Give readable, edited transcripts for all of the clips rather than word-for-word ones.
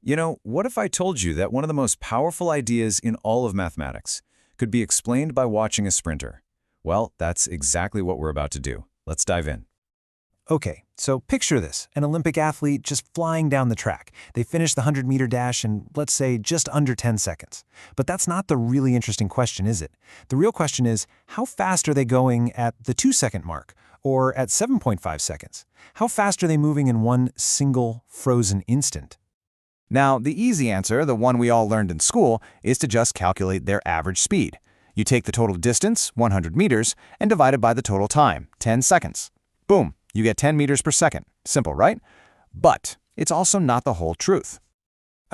What if I told you that one of the most powerful ideas in all of mathematics could be explained by watching a sprinter? Well, that's exactly what we're about to do. Let's dive in. Okay, so picture this, an Olympic athlete just flying down the track. They finish the 100-meter dash in, let's say, just under 10 seconds. But that's not the really interesting question, is it? The real question is, how fast are they going at the 2-second mark, or at 7.5 seconds? How fast are they moving in one single frozen instant? Now, the easy answer, the one we all learned in school, is to just calculate their average speed. You take the total distance, 100 meters, and divide it by the total time, 10 seconds. Boom, you get 10 meters per second. Simple, right? But it's also not the whole truth.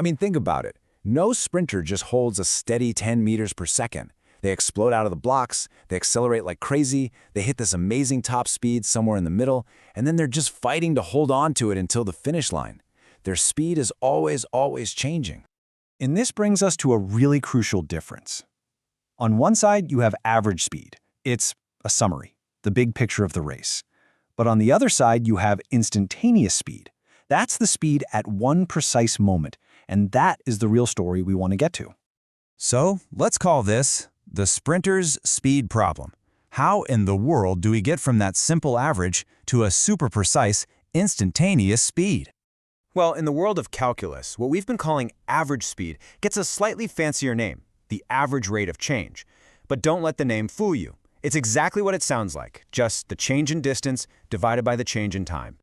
Think about it. No sprinter just holds a steady 10 meters per second. They explode out of the blocks, they accelerate like crazy, they hit this amazing top speed somewhere in the middle, and then they're just fighting to hold on to it until the finish line. Their speed is always changing. And this brings us to a really crucial difference. On one side, you have average speed. It's a summary, the big picture of the race. But on the other side, you have instantaneous speed. That's the speed at one precise moment, and that is the real story we want to get to. So, let's call this the sprinter's speed problem. How in the world do we get from that simple average to a super precise, instantaneous speed? Well, in the world of calculus, what we've been calling average speed gets a slightly fancier name, the average rate of change. But don't let the name fool you. It's exactly what it sounds like, just the change in distance divided by the change in time.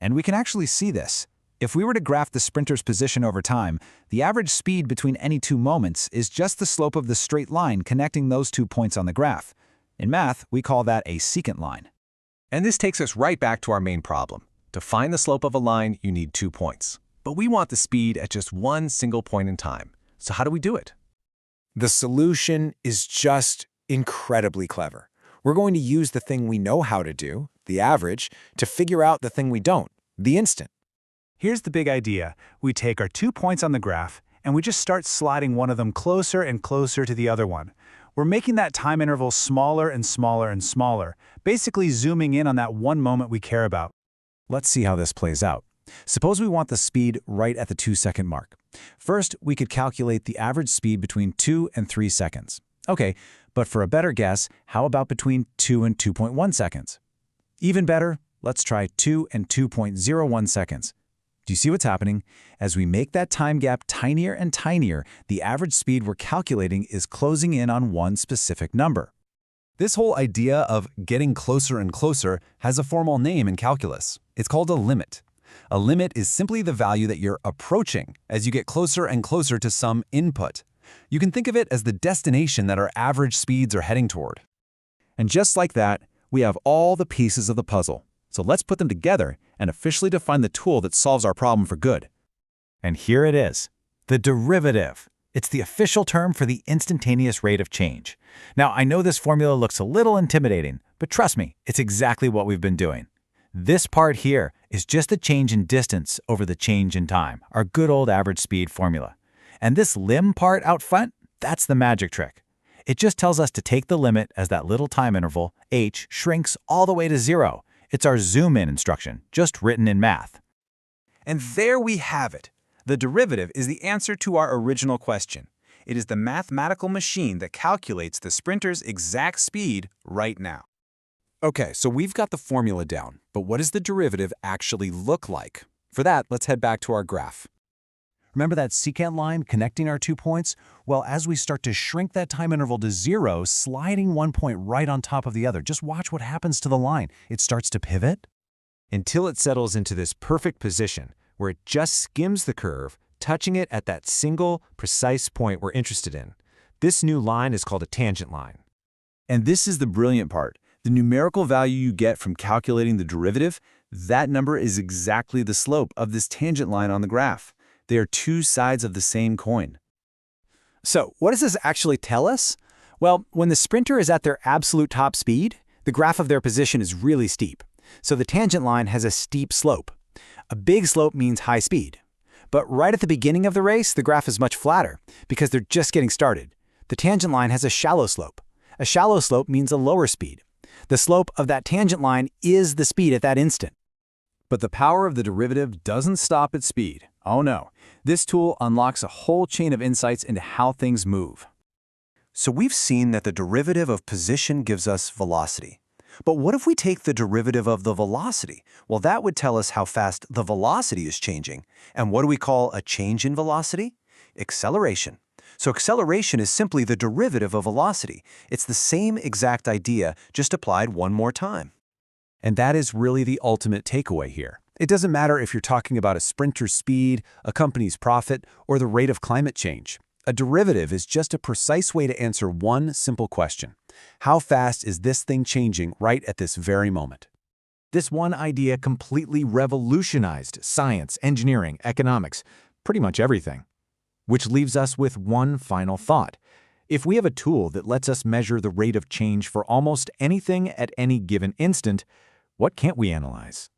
And we can actually see this. If we were to graph the sprinter's position over time, the average speed between any two moments is just the slope of the straight line connecting those 2 points on the graph. In math, we call that a secant line. And this takes us right back to our main problem. To find the slope of a line, you need 2 points. But we want the speed at just one single point in time. So how do we do it? The solution is just incredibly clever. We're going to use the thing we know how to do, the average, to figure out the thing we don't, the instant. Here's the big idea. We take our 2 points on the graph, and we just start sliding one of them closer and closer to the other one. We're making that time interval smaller and smaller and smaller, basically zooming in on that one moment we care about. Let's see how this plays out. Suppose we want the speed right at the 2-second mark. First, we could calculate the average speed between 2 and 3 seconds. Okay, but for a better guess, how about between 2 and 2.1 seconds? Even better, let's try 2 and 2.01 seconds. Do you see what's happening? As we make that time gap tinier and tinier, the average speed we're calculating is closing in on one specific number. This whole idea of getting closer and closer has a formal name in calculus. It's called a limit. A limit is simply the value that you're approaching as you get closer and closer to some input. You can think of it as the destination that our average speeds are heading toward. And just like that, we have all the pieces of the puzzle. So let's put them together and officially define the tool that solves our problem for good. And here it is, the derivative. It's the official term for the instantaneous rate of change. Now, I know this formula looks a little intimidating, but trust me, it's exactly what we've been doing. This part here is just the change in distance over the change in time, our good old average speed formula. And this lim part out front, that's the magic trick. It just tells us to take the limit as that little time interval, h, shrinks all the way to 0. It's our zoom-in instruction, just written in math. And there we have it. The derivative is the answer to our original question. It is the mathematical machine that calculates the sprinter's exact speed right now. Okay, so we've got the formula down, but what does the derivative actually look like? For that, let's head back to our graph. Remember that secant line connecting our 2 points? Well, as we start to shrink that time interval to 0, sliding one point right on top of the other, just watch what happens to the line. It starts to pivot until it settles into this perfect position where it just skims the curve, touching it at that single, precise point we're interested in. This new line is called a tangent line. And this is the brilliant part. The numerical value you get from calculating the derivative, that number is exactly the slope of this tangent line on the graph. They are two sides of the same coin. So, what does this actually tell us? Well, when the sprinter is at their absolute top speed, the graph of their position is really steep. So the tangent line has a steep slope. A big slope means high speed. But right at the beginning of the race, the graph is much flatter because they're just getting started. The tangent line has a shallow slope. A shallow slope means a lower speed. The slope of that tangent line is the speed at that instant. But the power of the derivative doesn't stop at speed. Oh no, this tool unlocks a whole chain of insights into how things move. So we've seen that the derivative of position gives us velocity. But what if we take the derivative of the velocity? Well, that would tell us how fast the velocity is changing. And what do we call a change in velocity? Acceleration. So acceleration is simply the derivative of velocity. It's the same exact idea, just applied one more time. And that is really the ultimate takeaway here. It doesn't matter if you're talking about a sprinter's speed, a company's profit, or the rate of climate change. A derivative is just a precise way to answer one simple question. How fast is this thing changing right at this very moment? This one idea completely revolutionized science, engineering, economics, pretty much everything. Which leaves us with one final thought. If we have a tool that lets us measure the rate of change for almost anything at any given instant, what can't we analyze?